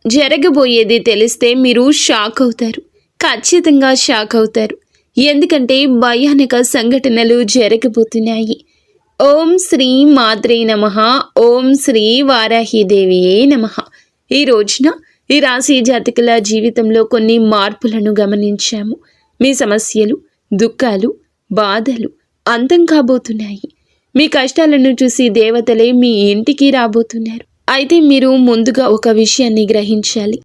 జరగబోయేది తెలిస్తే మీరు షాక్ అవుతారు. ఖచ్చితంగా షాక్ అవుతారు. ఎందుకంటే భయానక సంఘటనలు జరగబోతున్నాయి. ఓం శ్రీ మాత్రే నమః. ఓం శ్రీ వారాహిదేవియే నమః. ఈ రోజున ఈ రాశి జాతకుల జీవితంలో కొన్ని మార్పులను గమనించాము. మీ సమస్యలు, దుఃఖాలు, బాధలు అంతం కాబోతున్నాయి. మీ కష్టాలను చూసి దేవతలే మీ ఇంటికి రాబోతున్నారు. అయితే మీరు ముందుగా ఒక విషయాన్ని గ్రహించాలి.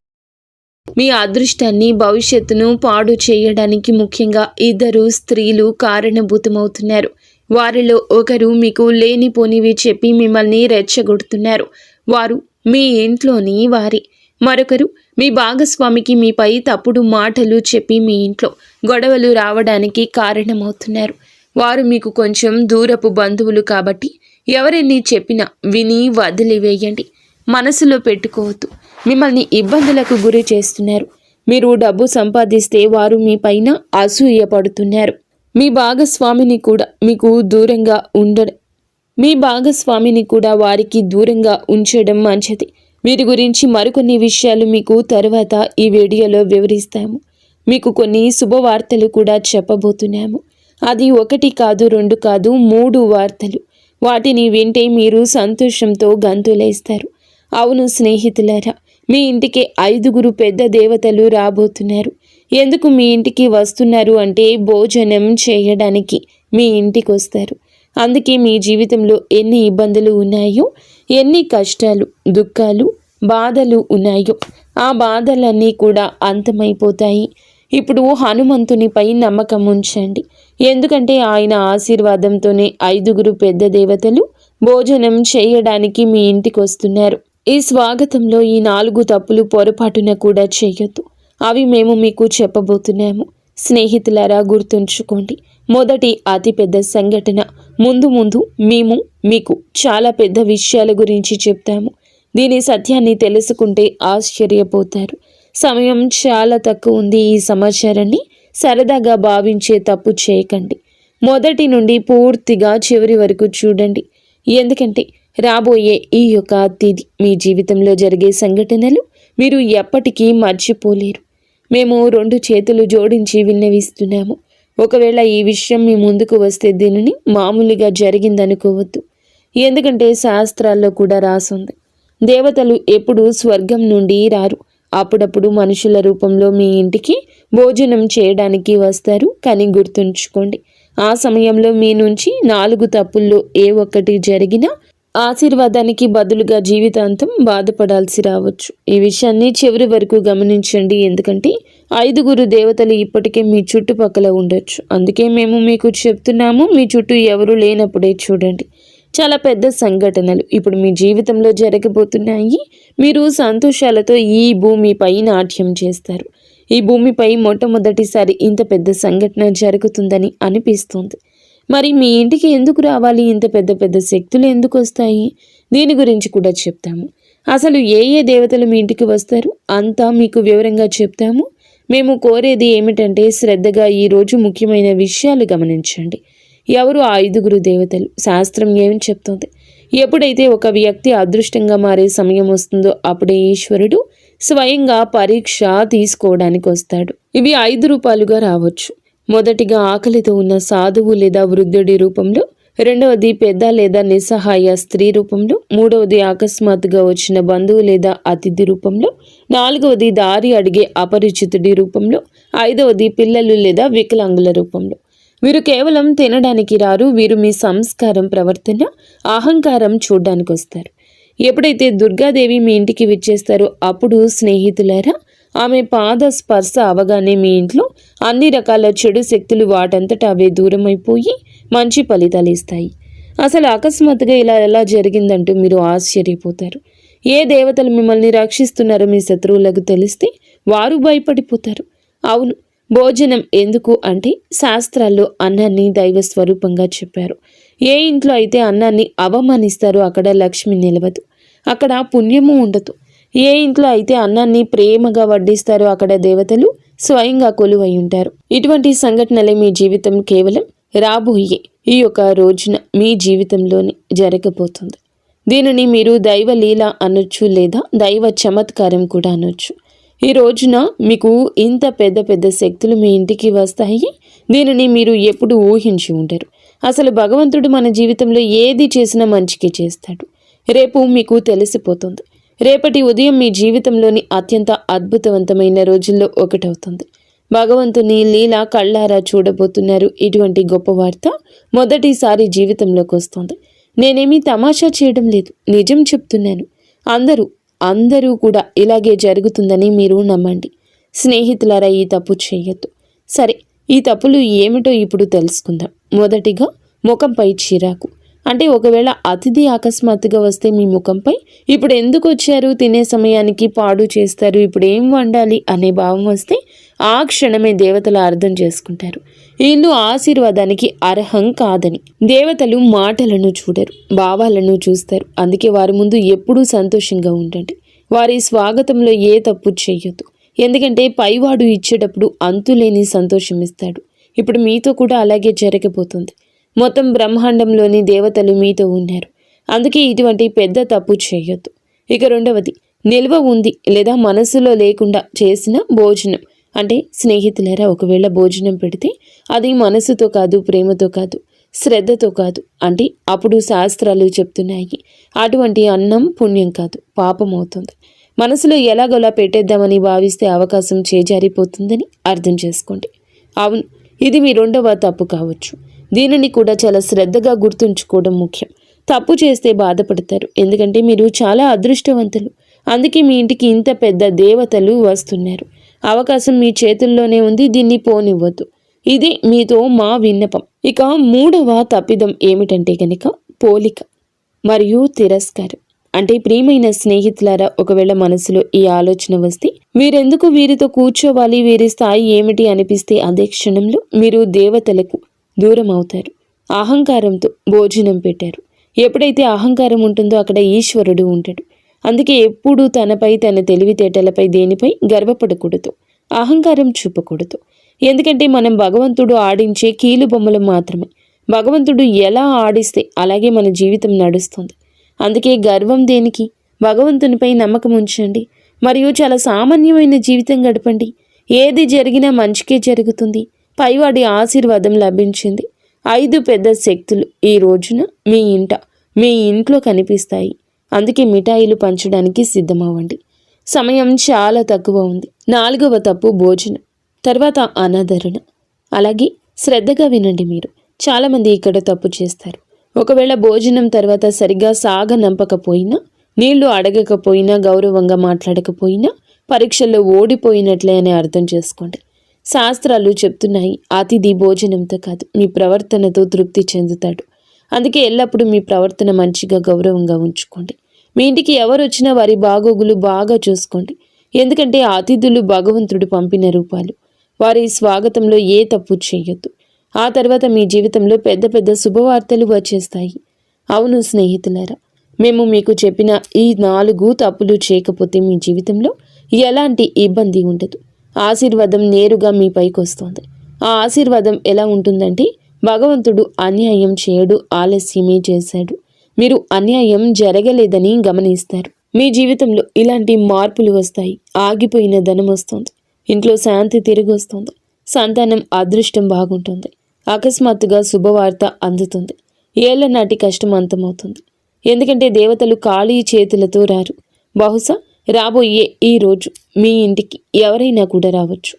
మీ అదృష్టాన్ని, భవిష్యత్తును పాడు చేయడానికి ముఖ్యంగా ఇద్దరు స్త్రీలు కారణభూతమవుతున్నారు. వారిలో ఒకరు మీకు లేనిపోనివి చెప్పి మిమ్మల్ని రెచ్చగొడుతున్నారు. వారు మీ ఇంట్లోని వారే. మరొకరు మీ భాగస్వామికి మీపై తప్పుడు మాటలు చెప్పి మీ ఇంట్లో గొడవలు రావడానికి కారణమవుతున్నారు. వారు మీకు కొంచెం దూరపు బంధువులు కాబట్టి ఎవరెన్ని చెప్పినా విని వదిలివేయండి. మనసులో పెట్టుకోవద్దు. మిమ్మల్ని ఇబ్బందులకు గురి చేస్తున్నారు. మీరు డబ్బు సంపాదిస్తే వారు మీ పైన అసూయ పడుతున్నారు. మీ భాగస్వామిని కూడా వారికి దూరంగా ఉంచడం మంచిది. వీరి గురించి మరికొన్ని విషయాలు మీకు తరువాత ఈ వీడియోలో వివరిస్తాము. మీకు కొన్ని శుభవార్తలు కూడా చెప్పబోతున్నాము. అది 1 కాదు, 2 కాదు, 3 వార్తలు. వాటిని వింటే మీరు సంతోషంతో గంతులేస్తారు. అవును స్నేహితులారా, మీ ఇంటికి 5 పెద్ద దేవతలు రాబోతున్నారు. ఎందుకు మీ ఇంటికి వస్తున్నారు అంటే భోజనం చేయడానికి మీ ఇంటికి వస్తారు. అందుకే మీ జీవితంలో ఎన్ని ఇబ్బందులు ఉన్నాయో, ఎన్ని కష్టాలు, దుఃఖాలు, బాధలు ఉన్నాయో ఆ బాధలన్నీ కూడా అంతమైపోతాయి. ఇప్పుడు హనుమంతునిపై నమ్మకం ఉంచండి. ఎందుకంటే ఆయన ఆశీర్వాదంతోనే 5 పెద్ద దేవతలు భోజనం చేయడానికి మీ ఇంటికి వస్తున్నారు. ఈ స్వాగతంలో ఈ 4 తప్పులు పొరపాటున కూడా చేయొద్దు. అవి మేము మీకు చెప్పబోతున్నాము. స్నేహితులారా, గుర్తుంచుకోండి. మొదటి అతిపెద్ద సంఘటన. ముందు మేము మీకు చాలా పెద్ద విషయాల గురించి చెప్తాము. దీని సత్యాన్ని తెలుసుకుంటే ఆశ్చర్యపోతారు. సమయం చాలా తక్కువ ఉంది. ఈ సమాచారాన్ని సరదాగా భావించే తప్పు చేయకండి. మొదటి నుండి పూర్తిగా చివరి వరకు చూడండి. ఎందుకంటే రాబోయే ఈ యొక్క తిథి మీ జీవితంలో జరిగే సంఘటనలు మీరు ఎప్పటికీ మర్చిపోలేరు. మేము 2 చేతులు జోడించి విన్నవిస్తున్నాము. ఒకవేళ ఈ విషయం మీ ముందుకు వస్తే దీనిని మామూలుగా జరిగిందనుకోవద్దు. ఎందుకంటే శాస్త్రాల్లో కూడా రాసుంది, దేవతలు ఎప్పుడూ స్వర్గం నుండి రారు. అప్పుడప్పుడు మనుషుల రూపంలో మీ ఇంటికి భోజనం చేయడానికి వస్తారు. కానీ గుర్తుంచుకోండి, ఆ సమయంలో మీ నుంచి 4 తప్పుల్లో ఏ ఒక్కటి జరిగినా ఆశీర్వాదానికి బదులుగా జీవితాంతం బాధపడాల్సి రావచ్చు. ఈ విషయాన్ని చివరి వరకు గమనించండి. ఎందుకంటే 5 దేవతలు ఇప్పటికే మీ చుట్టుపక్కల ఉండొచ్చు. అందుకే మేము మీకు చెప్తున్నాము, మీ చుట్టూ ఎవరు లేనప్పుడే చూడండి. చాలా పెద్ద సంఘటనలు ఇప్పుడు మీ జీవితంలో జరగబోతున్నాయి. మీరు సంతోషాలతో ఈ భూమిపై నాట్యం చేస్తారు. ఈ భూమిపై మొట్టమొదటిసారి ఇంత పెద్ద సంఘటన జరుగుతుందని అనిపిస్తుంది. మరి మీ ఇంటికి ఎందుకు రావాలి? ఇంత పెద్ద పెద్ద శక్తులు ఎందుకు వస్తాయి? దీని గురించి కూడా చెప్తాము. అసలు ఏ దేవతలు మీ ఇంటికి వస్తారు అంతా మీకు వివరంగా చెప్తాము. మేము కోరేది ఏమిటంటే శ్రద్ధగా ఈరోజు ముఖ్యమైన విషయాలు గమనించండి. ఎవరు ఆ 5 దేవతలు? శాస్త్రం ఏమి చెప్తుంది? ఎప్పుడైతే ఒక వ్యక్తి అదృష్టంగా మారే సమయం వస్తుందో అప్పుడే ఈశ్వరుడు స్వయంగా పరీక్ష తీసుకోవడానికి వస్తాడు. ఇవి 5 రూపాలుగా రావచ్చు. మొదటిగా ఆకలితో ఉన్న సాధువు లేదా వృద్ధుడి రూపంలో, రెండవది పెద్ద లేదా నిస్సహాయ స్త్రీ రూపంలో, మూడవది అకస్మాత్తుగా వచ్చిన బంధువు లేదా అతిథి రూపంలో, నాలుగవది దారి అడిగే అపరిచితుడి రూపంలో, 5వది పిల్లలు లేదా వికలాంగుల రూపంలో. వీరు కేవలం తినడానికి రారు. వీరు మీ సంస్కారం, ప్రవర్తన, అహంకారం చూడ్డానికి వస్తారు. ఎప్పుడైతే దుర్గాదేవి మీ ఇంటికి విచ్చేస్తారో అప్పుడు స్నేహితులారా, ఆమె పాద స్పర్శ అవగానే మీ ఇంట్లో అన్ని రకాల చెడు శక్తులు వాటంతట అవే దూరమైపోయి మంచి ఫలితాలు ఇస్తాయి. అసలు అకస్మాత్తుగా ఇలా ఎలా జరిగిందంటూ మీరు ఆశ్చర్యపోతారు. ఏ దేవతలు మిమ్మల్ని రక్షిస్తున్నారో మీ శత్రువులకు తెలిస్తే వారు భయపడిపోతారు. అవును, భోజనం ఎందుకు అంటే శాస్త్రాల్లో అన్నాన్ని దైవ స్వరూపంగా చెప్పారు. ఏ ఇంట్లో అయితే అన్నాన్ని అవమానిస్తారో అక్కడ లక్ష్మి నిలవదు, అక్కడ పుణ్యము ఉండదు. ఏ ఇంట్లో అయితే అన్నాన్ని ప్రేమగా వడ్డిస్తారో అక్కడ దేవతలు స్వయంగా కొలువై ఉంటారు. ఇటువంటి సంఘటనలే మీ జీవితం కేవలం రాబోయే ఈ యొక్క రోజున మీ జీవితంలోనే జరగబోతుంది. దీనిని మీరు దైవ లీల అనొచ్చు, లేదా దైవ చమత్కారం కూడా అనొచ్చు. ఈ రోజున మీకు ఇంత పెద్ద పెద్ద శక్తులు మీ ఇంటికి వస్తాయి. దీనిని మీరు ఎప్పుడు ఊహించి ఉండరు. అసలు భగవంతుడు మన జీవితంలో ఏది చేసినా మంచికి చేస్తాడు. రేపు మీకు తెలిసిపోతుంది. రేపటి ఉదయం మీ జీవితంలోని అత్యంత అద్భుతవంతమైన రోజుల్లో ఒకటవుతుంది. భగవంతుని లీల కళ్ళారా చూడబోతున్నారు. ఇటువంటి గొప్ప వార్త మొదటిసారి జీవితంలోకి వస్తుంది. నేనేమీ తమాషా చేయడం లేదు, నిజం చెప్తున్నాను. అందరూ కూడా ఇలాగే జరుగుతుందని మీరు నమ్మండి. స్నేహితులారా, ఈ తప్పు చేయొద్దు. సరే, ఈ తప్పులు ఏమిటో ఇప్పుడు తెలుసుకుందాం. మొదటిగా, ముఖంపై చిరాకు. అంటే ఒకవేళ అతిథి అకస్మాత్తుగా వస్తే మీ ముఖంపై ఇప్పుడు ఎందుకు వచ్చారు, తినే సమయానికి పాడు చేస్తారు, ఇప్పుడు ఏం వండాలి అనే భావం వస్తే ఆ క్షణమే దేవతలు అర్థం చేసుకుంటారు ఈ ఇల్లు ఆశీర్వాదానికి అర్హం కాదని. దేవతలు మాటలను చూడరు, భావాలను చూస్తారు. అందుకే వారి ముందు ఎప్పుడూ సంతోషంగా ఉండండి. వారి స్వాగతంలో ఏ తప్పు చేయొద్దు. ఎందుకంటే పైవాడు ఇచ్చేటప్పుడు అంతులేని సంతోషం ఇస్తాడు. ఇప్పుడు మీతో కూడా అలాగే జరగబోతుంది. మొత్తం బ్రహ్మాండంలోని దేవతలు మీతో ఉన్నారు. అందుకే ఇటువంటి పెద్ద తప్పు చేయొద్దు. ఇక రెండవది, నిల్వ ఉంది లేదా మనసులో లేకుండా చేసిన భోజనం. అంటే స్నేహితులారా, ఒకవేళ భోజనం పెడితే అది మనసుతో కాదు, ప్రేమతో కాదు, శ్రద్ధతో కాదు, అంటే అప్పుడు శాస్త్రాలు చెప్తున్నాయి అటువంటి అన్నం పుణ్యం కాదు, పాపం అవుతుంది. మనసులో ఎలాగోలా పెట్టేద్దామని భావిస్తే అవకాశం చేజారిపోతుందని అర్థం చేసుకోండి. అవును, ఇది మీ రెండవ తప్పు కావచ్చు. దీనిని కూడా చాలా శ్రద్ధగా గుర్తుంచుకోవడం ముఖ్యం. తప్పు చేస్తే బాధపడతారు, ఎందుకంటే మీరు చాలా అదృష్టవంతులు. అందుకే మీ ఇంటికి ఇంత పెద్ద దేవతలు వస్తున్నారు. అవకాశం మీ చేతుల్లోనే ఉంది, దీన్ని పోనివ్వద్దు. ఇది మీతో మా విన్నపం. ఇక మూడవ తప్పిదం ఏమిటంటే కనుక పోలిక మరియు తిరస్కారం. అంటే ప్రియమైన స్నేహితులారా, ఒకవేళ మనసులో ఈ ఆలోచన వస్తే మీరెందుకు వీరితో కూర్చోవాలి, వీరి స్థాయి ఏమిటి అనిపిస్తే అదే క్షణంలో మీరు దేవతలకు దూరం అవుతారు. అహంకారంతో భోజనం పెట్టారు. ఎప్పుడైతే అహంకారం ఉంటుందో అక్కడ ఈశ్వరుడు ఉంటాడు. అందుకే ఎప్పుడూ తనపై, తన తెలివితేటలపై, దేనిపై గర్వపడకూడదు, అహంకారం చూపకూడదు. ఎందుకంటే మనం భగవంతుడు ఆడించే కీలు బొమ్మలు మాత్రమే. భగవంతుడు ఎలా ఆడిస్తే అలాగే మన జీవితం నడుస్తుంది. అందుకే గర్వం దేనికి? భగవంతునిపై నమ్మకం ఉంచండి. మరియు చాలా సామాన్యమైన జీవితం గడపండి. ఏది జరిగినా మంచికే జరుగుతుంది. పైవాడి ఆశీర్వాదం లభించింది. 5 పెద్ద శక్తులు ఈ రోజున మీ ఇంట్లో కనిపిస్తాయి. అందుకే మిఠాయిలు పంచడానికి సిద్ధమవ్వండి. సమయం చాలా తక్కువ ఉంది. 4వ తప్పు భోజనం, తర్వాత అనాదరణ. అలాగే శ్రద్ధగా వినండి. మీరు చాలామంది ఇక్కడ తప్పు చేస్తారు. ఒకవేళ భోజనం తర్వాత సరిగ్గా సాగనంపకపోయినా, నీళ్లు అడగకపోయినా, గౌరవంగా మాట్లాడకపోయినా పరీక్షల్లో ఓడిపోయినట్లే అని అర్థం చేసుకోండి. శాస్త్రాలు చెప్తున్నాయి, అతిథి భోజనంతో కాదు మీ ప్రవర్తనతో తృప్తి చెందుతాడు. అందుకే ఎల్లప్పుడూ మీ ప్రవర్తన మంచిగా, గౌరవంగా ఉంచుకోండి. మీ ఇంటికి ఎవరు వచ్చినా వారి బాగోగులు బాగా చూసుకోండి. ఎందుకంటే అతిథులు భగవంతుడు పంపిన రూపాలు. వారి స్వాగతంలో ఏ తప్పు చేయొద్దు. ఆ తర్వాత మీ జీవితంలో పెద్ద పెద్ద శుభవార్తలు వచ్చేస్తాయి. అవును స్నేహితులారా, మేము మీకు చెప్పిన ఈ 4 తప్పులు చేయకపోతే మీ జీవితంలో ఎలాంటి ఇబ్బంది ఉండదు. ఆశీర్వాదం నేరుగా మీ పైకి వస్తుంది. ఆ ఆశీర్వాదం ఎలా ఉంటుందంటే, భగవంతుడు అన్యాయం చేయడు, ఆలస్యమే చేశాడు. మీరు అన్యాయం జరగలేదని గమనిస్తారు. మీ జీవితంలో ఇలాంటి మార్పులు వస్తాయి. ఆగిపోయిన ధనం వస్తుంది. ఇంట్లో శాంతి తిరిగి వస్తుంది. సంతానం అదృష్టం బాగుంటుంది. అకస్మాత్తుగా శుభవార్త అందుతుంది. ఏళ్ల నాటి కష్టం అంతమవుతుంది. ఎందుకంటే దేవతలు ఖాళీ చేతులతో రారు. బహుశా రాబోయే ఈ రోజు మీ ఇంటికి ఎవరైనా కూడా రావచ్చు.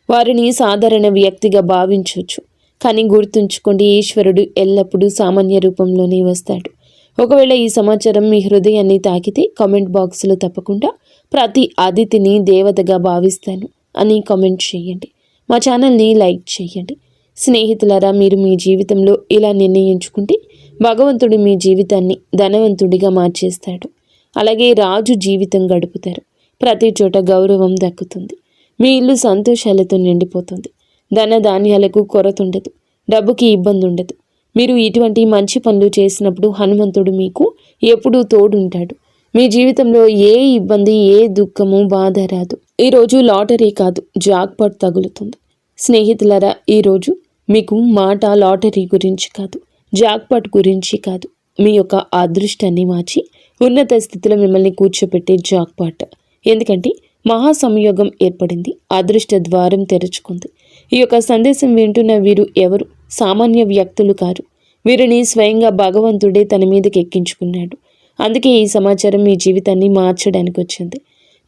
వారిని సాధారణ వ్యక్తిగా భావించవచ్చు. కానీ గుర్తుంచుకోండి, ఈశ్వరుడు ఎల్లప్పుడూ సామాన్య రూపంలోనే వస్తాడు. ఒకవేళ ఈ సమాచారం మీ హృదయాన్ని తాకితే కామెంట్ బాక్స్లో తప్పకుండా ప్రతి అతిథిని దేవతగా భావిస్తాను అని కామెంట్ చేయండి. మా ఛానల్ని లైక్ చేయండి. స్నేహితులారా, మీరు మీ జీవితంలో ఇలా నిర్ణయించుకుంటే భగవంతుడు మీ జీవితాన్ని ధనవంతుడిగా మార్చేస్తాడు. అలాగే రాజు జీవితం గడుపుతారు. ప్రతి చోట గౌరవం దక్కుతుంది. మీ ఇల్లు సంతోషాలతో నిండిపోతుంది. ధన ధాన్యాలకు కొరత ఉండదు. డబ్బుకి ఇబ్బంది ఉండదు. మీరు ఇటువంటి మంచి పనులు చేసినప్పుడు హనుమంతుడు మీకు ఎప్పుడూ తోడుంటాడు. మీ జీవితంలో ఏ ఇబ్బంది, ఏ దుఃఖము, బాధ రాదు. ఈరోజు లాటరీ కాదు, జాక్పాట్ తగులుతుంది. స్నేహితులారా, ఈరోజు మీకు మాట లాటరీ గురించి కాదు, జాక్పాట్ గురించి కాదు, మీ యొక్క అదృష్టాన్ని మార్చి ఉన్నత స్థితిలో మిమ్మల్ని కూర్చోపెట్టే జాక్పాట్. ఎందుకంటే మహా సంయోగం ఏర్పడింది, అదృష్ట ద్వారం తెరుచుకుంది. ఈ యొక్క సందేశం వింటున్న వీరు ఎవరు సామాన్య వ్యక్తులు కారు. వీరిని స్వయంగా భగవంతుడే తన మీదకి ఎక్కించుకున్నాడు. అందుకే ఈ సమాచారం మీ జీవితాన్ని మార్చడానికి వచ్చింది.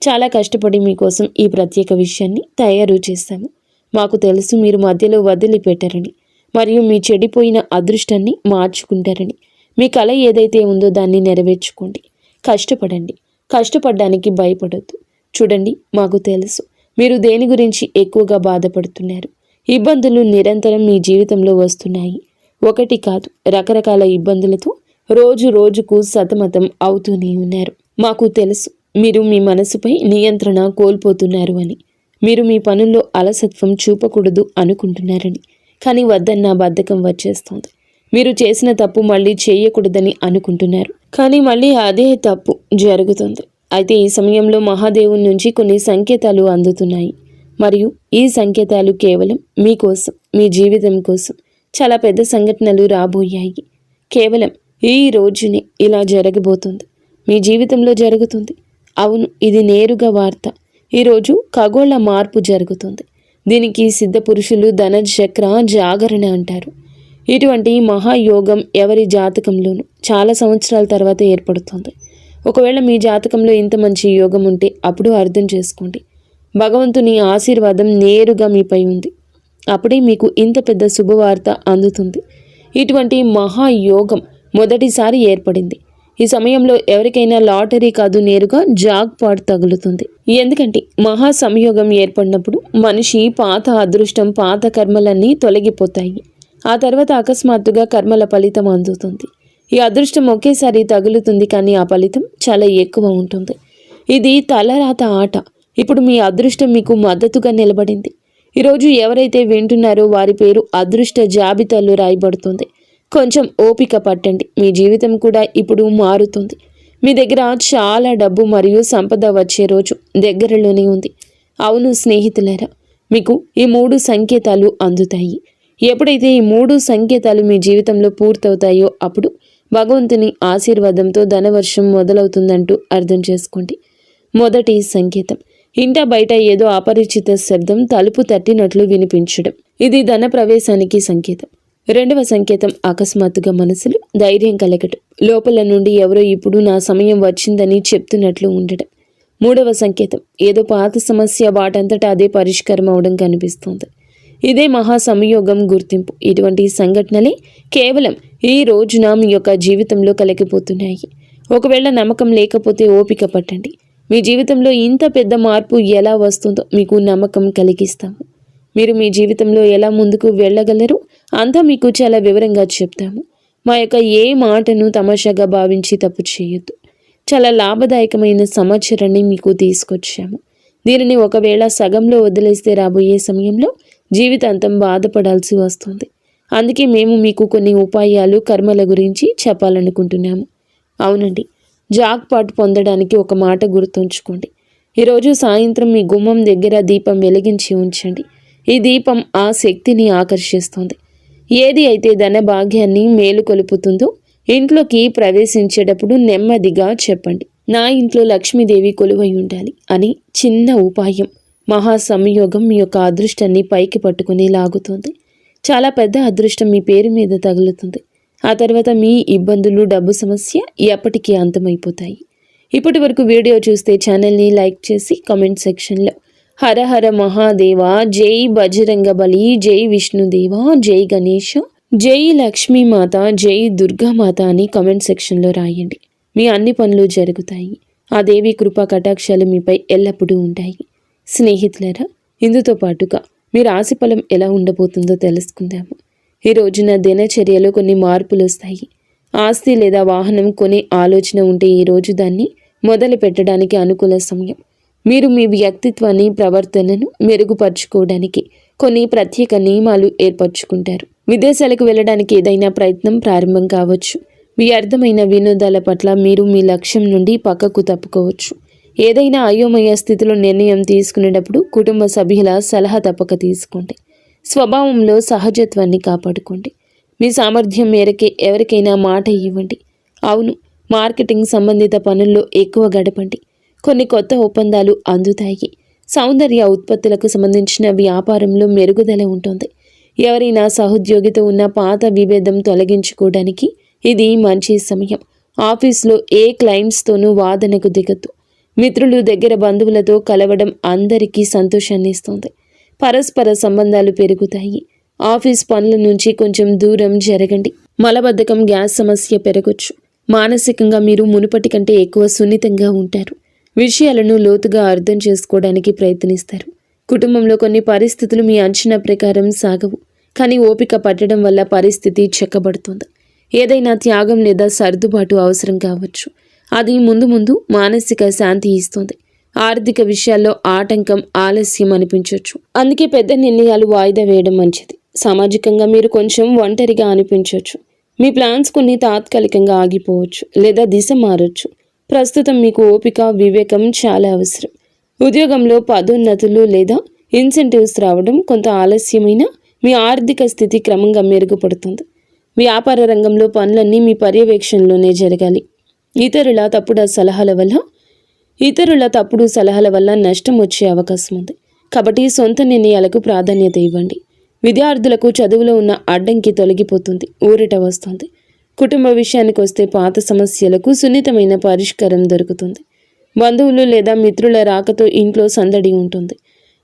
చాలా కష్టపడి మీకోసం ఈ ప్రత్యేక విషయాన్ని తయారు చేశాము. మాకు తెలుసు మీరు మధ్యలో వదిలిపెట్టారని, మరియు మీ చెడిపోయిన అదృష్టాన్ని మార్చుకుంటారని. మీ కళ ఏదైతే ఉందో దాన్ని నెరవేర్చుకోండి. కష్టపడండి, కష్టపడడానికి భయపడొద్దు. చూడండి, మాకు తెలుసు మీరు దేని గురించి ఎక్కువగా బాధపడుతున్నారు. ఇబ్బందులు నిరంతరం మీ జీవితంలో వస్తున్నాయి. ఒకటి కాదు, రకరకాల ఇబ్బందులతో రోజు రోజుకు సతమతం అవుతూనే ఉన్నారు. మాకు తెలుసు మీరు మీ మనసుపై నియంత్రణ కోల్పోతున్నారు అని. మీరు మీ పనుల్లో అలసత్వం చూపకూడదు అనుకుంటున్నారని. కానీ వద్దన్న బద్ధకం వచ్చేస్తుంది. మీరు చేసిన తప్పు మళ్ళీ చేయకూడదని అనుకుంటున్నారు, కానీ మళ్ళీ అదే తప్పు జరుగుతుంది. అయితే ఈ సమయంలో మహాదేవుని నుంచి కొన్ని సంకేతాలు అందుతున్నాయి, మరియు ఈ సంకేతాలు కేవలం మీకోసం, మీ జీవితం కోసం. చాలా పెద్ద సంఘటనలు రాబోయాయి. కేవలం ఈ రోజునే ఇలా జరగబోతుంది, మీ జీవితంలో జరుగుతుంది. అవును, ఇది నేరుగా వార్త. ఈరోజు ఖగోళ మార్పు జరుగుతుంది. దీనికి సిద్ధ పురుషులు ధనచక్ర జాగరణ అంటారు. ఇటువంటి మహాయోగం ఎవరి జాతకంలోనూ చాలా సంవత్సరాల తర్వాత ఏర్పడుతుంది. ఒకవేళ మీ జాతకంలో ఇంత మంచి యోగం ఉంటే అప్పుడు అర్థం చేసుకోండి, భగవంతుని ఆశీర్వాదం నేరుగా మీపై ఉంది. అప్పుడే మీకు ఇంత పెద్ద శుభవార్త అందుతుంది. ఇటువంటి మహాయోగం మొదటిసారి ఏర్పడింది. ఈ సమయంలో ఎవరికైనా లాటరీ కాదు, నేరుగా జాక్పాట్ తగులుతుంది. ఎందుకంటే మహా సంయోగం ఏర్పడినప్పుడు మనిషి పాత అదృష్టం, పాత కర్మలన్నీ తొలగిపోతాయి. ఆ తర్వాత అకస్మాత్తుగా కర్మల ఫలితం అందుతుంది. ఈ అదృష్టం ఒకేసారి తగులుతుంది, కానీ ఆ ఫలితం చాలా ఎక్కువ ఉంటుంది. ఇది తలరాత ఆట. ఇప్పుడు మీ అదృష్టం మీకు మద్దతుగా నిలబడింది. ఈరోజు ఎవరైతే వింటున్నారో వారి పేరు అదృష్ట జాబితాలో రాయబడుతుంది. కొంచెం ఓపిక పట్టండి, మీ జీవితం కూడా ఇప్పుడు మారుతుంది. మీ దగ్గర చాలా డబ్బు మరియు సంపద వచ్చే రోజు దగ్గరలోనే ఉంది. అవును స్నేహితులారా, మీకు ఈ 3 సంకేతాలు అందుతాయి. ఎప్పుడైతే ఈ 3 సంకేతాలు మీ జీవితంలో పూర్తవుతాయో అప్పుడు భగవంతుని ఆశీర్వాదంతో ధనవర్షం మొదలవుతుందంటూ అర్థం చేసుకోండి. మొదటి సంకేతం, ఇంట బయట ఏదో అపరిచిత శబ్దం తలుపు తట్టినట్లు వినిపించడం. ఇది ధన ప్రవేశానికి సంకేతం. రెండవ సంకేతం, అకస్మాత్తుగా మనసులో ధైర్యం కలగడం. లోపల నుండి ఎవరో ఇప్పుడు నా సమయం వచ్చిందని చెప్తున్నట్లు ఉండడం. మూడవ సంకేతం, ఏదో పాత సమస్య వాటంతటా అదే పరిష్కారం అవడం కనిపిస్తుంది. ఇదే మహా సంయోగం గుర్తింపు. ఇటువంటి సంఘటనలే కేవలం ఈ రోజున మీ యొక్క జీవితంలో కలిగిపోతున్నాయి. ఒకవేళ నమ్మకం లేకపోతే ఓపిక పట్టండి. మీ జీవితంలో ఇంత పెద్ద మార్పు ఎలా వస్తుందో మీకు నమ్మకం కలిగిస్తాము. మీరు మీ జీవితంలో ఎలా ముందుకు వెళ్ళగలరో అంతా మీకు చాలా వివరంగా చెప్తాము. మా యొక్క ఏ మాటను తమాషాగా భావించి తప్పు చేయొద్దు. చాలా లాభదాయకమైన సమాచారాన్ని మీకు తీసుకొచ్చాము. దీనిని ఒకవేళ సగంలో వదిలేస్తే రాబోయే సమయంలో జీవితాంతం బాధపడాల్సి వస్తుంది. అందుకే మేము మీకు కొన్ని ఉపాయాలు, కర్మల గురించి చెప్పాలనుకుంటున్నాము. అవునండి, జాక్పాట్ పొందడానికి ఒక మాట గుర్తుంచుకోండి. ఈరోజు సాయంత్రం మీ గుమ్మం దగ్గర దీపం వెలిగించి ఉంచండి. ఈ దీపం ఆ శక్తిని ఆకర్షిస్తుంది. ఏది అయితే ధన భాగ్యాన్ని మేలుకొలుపుతుందో ఇంట్లోకి ప్రవేశించేటప్పుడు నెమ్మదిగా చెప్పండి, నా ఇంట్లో లక్ష్మీదేవి కొలువై ఉండాలి అని. చిన్న ఉపాయం మహా సంయోగం మీ యొక్క అదృష్టాన్ని పైకి పట్టుకుని లాగుతుంది. చాలా పెద్ద అదృష్టం మీ పేరు మీద తగులుతుంది. ఆ తర్వాత మీ ఇబ్బందులు, డబ్బు సమస్య ఎప్పటికీ అంతమైపోతాయి. ఇప్పటి వరకు వీడియో చూస్తే ఛానల్ని లైక్ చేసి కామెంట్ సెక్షన్లో హర హర మహాదేవ, జై బజరంగబలి, జై విష్ణుదేవ, జై గణేష, జై లక్ష్మీమాత, జై దుర్గామాత అని కామెంట్ సెక్షన్లో రాయండి. మీ అన్ని పనులు జరుగుతాయి. ఆ దేవి కృపా కటాక్షాలు మీపై ఎల్లప్పుడూ ఉంటాయి. స్నేహితులారా, ఇందుతో పాటుగా మీ రాశి ఫలం ఎలా ఉండబోతుందో తెలుసుకుందాము. ఈ రోజున దినచర్యలో కొన్ని మార్పులు వస్తాయి. ఆస్తి లేదా వాహనం కొనే ఆలోచన ఉంటే ఈరోజు దాన్ని మొదలు పెట్టడానికి అనుకూల సమయం. మీరు మీ వ్యక్తిత్వాన్ని, ప్రవర్తనను మెరుగుపరుచుకోవడానికి కొన్ని ప్రత్యేక నియమాలు ఏర్పరచుకుంటారు. విదేశాలకు వెళ్ళడానికి ఏదైనా ప్రయత్నం ప్రారంభం కావచ్చు. వ్యర్థమైన వినోదాల పట్ల మీరు మీ లక్ష్యం నుండి పక్కకు తప్పుకోవచ్చు. ఏదైనా అయోమయ స్థితిలో నిర్ణయం తీసుకునేటప్పుడు కుటుంబ సభ్యుల సలహా తప్పక తీసుకోండి. స్వభావంలో సహజత్వాన్ని కాపాడుకోండి. మీ సామర్థ్యం మేరకే ఎవరికైనా మాట ఇవ్వండి. అవును, మార్కెటింగ్ సంబంధిత పనుల్లో ఎక్కువ గడపండి. కొన్ని కొత్త ఒప్పందాలు అందుతాయి. సౌందర్య ఉత్పత్తులకు సంబంధించిన వ్యాపారంలో మెరుగుదల ఉంటుంది. ఎవరైనా సహోద్యోగితో ఉన్న పాత విభేదం తొలగించుకోవడానికి ఇది మంచి సమయం. ఆఫీస్లో ఏ క్లయింట్స్తోనూ వాదనకు దిగద్దు. మిత్రులు, దగ్గర బంధువులతో కలవడం అందరికీ సంతోషాన్ని ఇస్తుంది. పరస్పర సంబంధాలు పెరుగుతాయి. ఆఫీస్ పనుల నుంచి కొంచెం దూరం జరగండి. మలబద్ధకం, గ్యాస్ సమస్య పెరగొచ్చు. మానసికంగా మీరు మునుపటి కంటే ఎక్కువ సున్నితంగా ఉంటారు. విషయాలను లోతుగా అర్థం చేసుకోవడానికి ప్రయత్నిస్తారు. కుటుంబంలో కొన్ని పరిస్థితులు మీ అంచనా ప్రకారం సాగవు, కానీ ఓపిక పట్టడం వల్ల పరిస్థితి చెక్కబడుతుంది. ఏదైనా త్యాగం లేదా సర్దుబాటు అవసరం కావచ్చు. అది ముందు ముందు మానసిక శాంతి ఇస్తుంది. ఆర్థిక విషయాల్లో ఆటంకం, ఆలస్యం అనిపించవచ్చు. అందుకే పెద్ద నిర్ణయాలు వాయిదా వేయడం మంచిది. సామాజికంగా మీరు కొంచెం ఒంటరిగా అనిపించవచ్చు. మీ ప్లాన్స్ కొన్ని తాత్కాలికంగా ఆగిపోవచ్చు లేదా దిశ మారొచ్చు. ప్రస్తుతం మీకు ఓపిక, వివేకం చాలా అవసరం. ఉద్యోగంలో పదోన్నతులు లేదా ఇన్సెంటివ్స్ రావడం కొంత ఆలస్యమైన మీ ఆర్థిక స్థితి క్రమంగా మెరుగుపడుతుంది. వ్యాపార రంగంలో పనులన్నీ మీ పర్యవేక్షణలోనే జరగాలి. ఇతరుల తప్పుడు సలహాల వల్ల నష్టం వచ్చే అవకాశం ఉంది. కాబట్టి సొంత నిర్ణయాలకు ప్రాధాన్యత ఇవ్వండి. విద్యార్థులకు చదువులో ఉన్న అడ్డంకి తొలగిపోతుంది, ఊరట వస్తుంది. కుటుంబ విషయానికి వస్తే పాత సమస్యలకు సున్నితమైన పరిష్కారం దొరుకుతుంది. బంధువులు లేదా మిత్రుల రాకతో ఇంట్లో సందడి ఉంటుంది.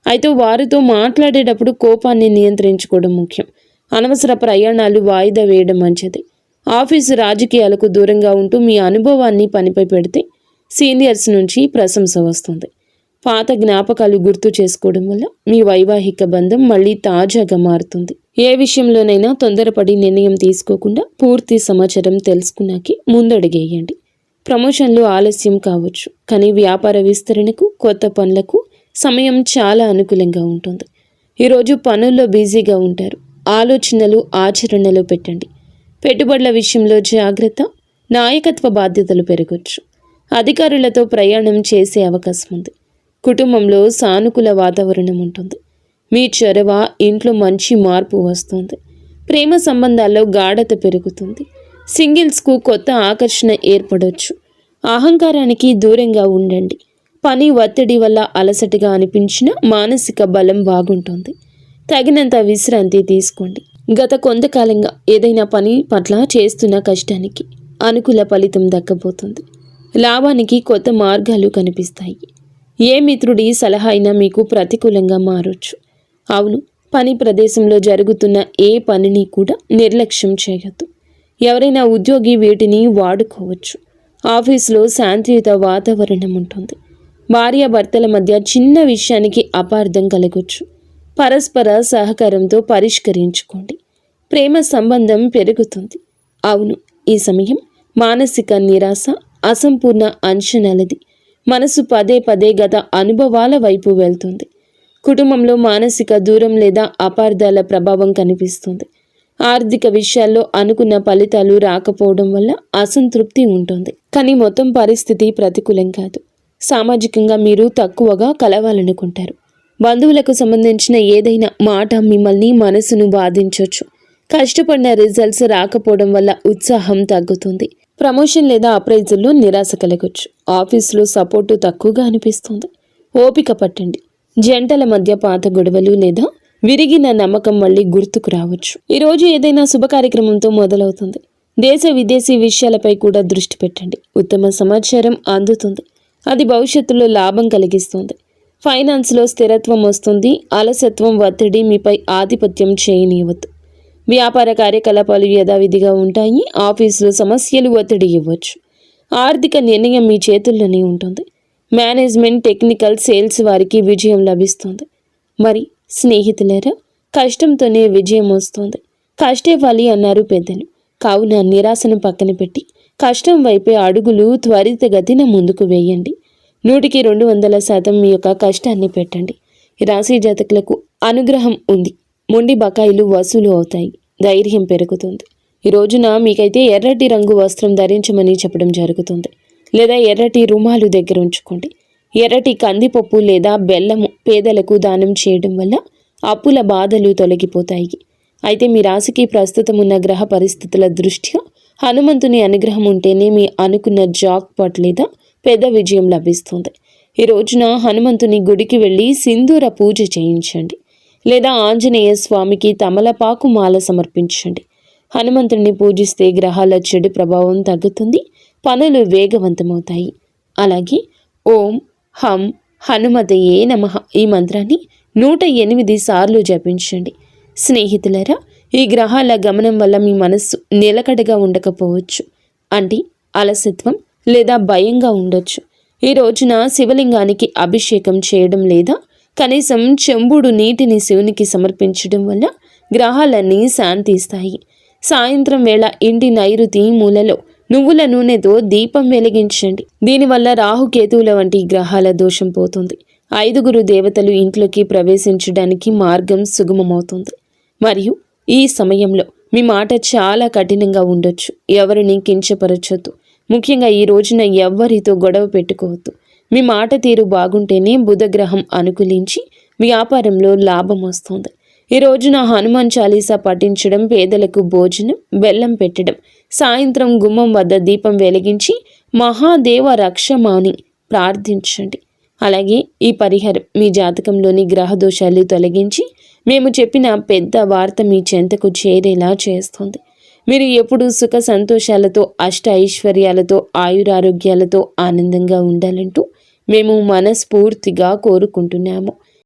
అయితే వారితో మాట్లాడేటప్పుడు కోపాన్ని నియంత్రించుకోవడం ముఖ్యం. అనవసర ప్రయాణాలు వాయిదా వేయడం మంచిది. ఆఫీసు రాజకీయాలకు దూరంగా ఉంటూ మీ అనుభవాన్ని పనిపై పెడితే సీనియర్స్ నుంచి ప్రశంస వస్తుంది. పాత జ్ఞాపకాలు గుర్తు చేసుకోవడం వల్ల మీ వైవాహిక బంధం మళ్ళీ తాజాగా మారుతుంది. ఏ విషయంలోనైనా తొందరపడి నిర్ణయం తీసుకోకుండా పూర్తి సమాచారం తెలుసుకున్నాకే ముందడుగేయండి. ప్రమోషన్లు ఆలస్యం కావచ్చు, కానీ వ్యాపార విస్తరణకు, కొత్త పనులకు సమయం చాలా అనుకూలంగా ఉంటుంది. ఈరోజు పనుల్లో బిజీగా ఉంటారు. ఆలోచనలు ఆచరణలో పెట్టండి. పెట్టుబడుల విషయంలో జాగ్రత్త. నాయకత్వ బాధ్యతలు పెరగవచ్చు. అధికారులతో ప్రయాణం చేసే అవకాశం ఉంది. కుటుంబంలో సానుకూల వాతావరణం ఉంటుంది. మీ చొరవ ఇంట్లో మంచి మార్పు వస్తుంది. ప్రేమ సంబంధాల్లో గాఢత పెరుగుతుంది. సింగిల్స్కు కొత్త ఆకర్షణ ఏర్పడవచ్చు. అహంకారానికి దూరంగా ఉండండి. పని ఒత్తిడి వల్ల అలసటగా అనిపించిన మానసిక బలం బాగుంటుంది. తగినంత విశ్రాంతి తీసుకోండి. గత కొంతకాలంగా ఏదైనా పని పట్ల చేస్తున్న కష్టానికి అనుకూల ఫలితం దక్కబోతుంది. లాభానికి కొత్త మార్గాలు కనిపిస్తాయి. ఏ మిత్రుడి సలహా అయినా మీకు ప్రతికూలంగా మారొచ్చు. అవును, పని ప్రదేశంలో జరుగుతున్న ఏ పనిని కూడా నిర్లక్ష్యం చేయొద్దు. ఎవరైనా ఉద్యోగి వీటిని వాడుకోవచ్చు. ఆఫీసులో శాంతియుత వాతావరణం ఉంటుంది. భార్యాభర్తల మధ్య చిన్న విషయానికి అపార్థం కలగొచ్చు. పరస్పర సహకారంతో పరిష్కరించుకోండి. ప్రేమ సంబంధం పెరుగుతుంది. అవును, ఈ సమయం మానసిక నిరాశ, అసంపూర్ణ అంచనాలది. మనసు పదే పదే గత అనుభవాల వైపు వెళ్తుంది. కుటుంబంలో మానసిక దూరం లేదా అపార్థాల ప్రభావం కనిపిస్తుంది. ఆర్థిక విషయాల్లో అనుకున్న ఫలితాలు రాకపోవడం వల్ల అసంతృప్తి ఉంటుంది. కానీ మొత్తం పరిస్థితి ప్రతికూలం కాదు. సామాజికంగా మీరు తక్కువగా కలవాలనుకుంటారు. బంధువులకు సంబంధించిన ఏదైనా మాట మిమ్మల్ని మనసును బాధించవచ్చు. కష్టపడిన రిజల్ట్స్ రాకపోవడం వల్ల ఉత్సాహం తగ్గుతుంది. ప్రమోషన్ లేదా అప్రైజల్లో నిరాశ కలగొచ్చు. ఆఫీసులో సపోర్టు తక్కువగా అనిపిస్తుంది. ఓపిక పట్టండి. జంటల మధ్య పాత గొడవలు లేదా విరిగిన నమ్మకం మళ్ళీ గుర్తుకు రావచ్చు. ఈరోజు ఏదైనా శుభ కార్యక్రమంతో మొదలవుతుంది. దేశ విదేశీ విషయాలపై కూడా దృష్టి పెట్టండి. ఉత్తమ సమాచారం అందుతుంది. అది భవిష్యత్తులో లాభం కలిగిస్తుంది. ఫైనాన్స్లో స్థిరత్వం వస్తుంది. అలసత్వం, ఒత్తిడి మీపై ఆధిపత్యం చేయనివ్వద్దు. వ్యాపార కార్యకలాపాలు యథావిధిగా ఉంటాయి. ఆఫీసులో సమస్యలు ఒత్తిడి ఇవ్వచ్చు. ఆర్థిక నిర్ణయం మీ చేతుల్లోనే ఉంటుంది. మేనేజ్మెంట్, టెక్నికల్, సేల్స్ వారికి విజయం లభిస్తుంది. మరి స్నేహితులారా, కష్టంతోనే విజయం వస్తుంది. కష్టే ఫలి అన్నారు పెద్దలు. కావున నిరాశను పక్కన పెట్టి కష్టం వైపే అడుగులు త్వరితగతిన ముందుకు వేయండి. 100% మీ యొక్క కష్టాన్ని పెట్టండి. రాశి జాతకులకు అనుగ్రహం ఉంది. మొండి బకాయిలు వసూలు అవుతాయి. ధైర్యం పెరుగుతుంది. ఈ రోజున మీకైతే ఎర్రటి రంగు వస్త్రం ధరించమని చెప్పడం జరుగుతుంది. లేదా ఎర్రటి రుమాలు దగ్గర ఉంచుకోండి. ఎర్రటి కందిపప్పు లేదా బెల్లము పేదలకు దానం చేయడం వల్ల అప్పుల బాధలు తొలగిపోతాయి. అయితే మీ రాశికి ప్రస్తుతం ఉన్న గ్రహ పరిస్థితుల దృష్ట్యా హనుమంతుని అనుగ్రహం ఉంటేనే మీ అనుకున్న జాక్ పాట్ లేదా పెద్ద విజయం లభిస్తుంది. ఈ రోజున హనుమంతుని గుడికి వెళ్ళి సింధూర పూజ చేయించండి, లేదా ఆంజనేయ స్వామికి తమలపాకు మాల సమర్పించండి. హనుమంతుడిని పూజిస్తే గ్రహాల చెడు ప్రభావం తగ్గుతుంది, పనులు వేగవంతమవుతాయి. అలాగే ఓం హం హనుమతయే నమః ఈ మంత్రాన్ని 108 సార్లు జపించండి. స్నేహితులరా, ఈ గ్రహాల గమనం వల్ల మీ మనస్సు నిలకడగా ఉండకపోవచ్చు, అంటే అలసత్వం లేదా భయంగా ఉండొచ్చు. ఈ రోజున శివలింగానికి అభిషేకం చేయడం లేదా కనీసం చెంబుడు నీటిని శివునికి సమర్పించడం వల్ల గ్రహాలన్నీ శాంతిస్తాయి. సాయంత్రం వేళ ఇంటి నైరుతి మూలలో నువ్వుల నూనెతో దీపం వెలిగించండి. దీనివల్ల రాహుకేతువుల వంటి గ్రహాల దోషం పోతుంది. 5 దేవతలు ఇంట్లోకి ప్రవేశించడానికి మార్గం సుగమమవుతుంది. మరియు ఈ సమయంలో మీ మాట చాలా కఠినంగా ఉండొచ్చు. ఎవరిని కించపరచొద్దు. ముఖ్యంగా ఈ రోజున ఎవ్వరితో గొడవ పెట్టుకోవద్దు. మీ మాట తీరు బాగుంటేనే బుధగ్రహం అనుకూలించి వ్యాపారంలో లాభం వస్తుంది. ఈ రోజున హనుమాన్ చాలీసా పఠించడం, పేదలకు భోజనం, బెల్లం పెట్టడం, సాయంత్రం గుమ్మం వద్ద దీపం వెలిగించి మహాదేవ రక్షమాని ప్రార్థించండి. అలాగే ఈ పరిహారం మీ జాతకంలోని గ్రహ దోషాలు తొలగించి మేము చెప్పిన పెద్ద వార్త మీ చెంతకు చేరేలా చేస్తుంది. మీరు ఎప్పుడూ సుఖ సంతోషాలతో, అష్ట ఐశ్వర్యాలతో, ఆయురారోగ్యాలతో ఆనందంగా ఉండాలంటూ మేము మనస్ఫూర్తిగా కోరుకుంటున్నాము.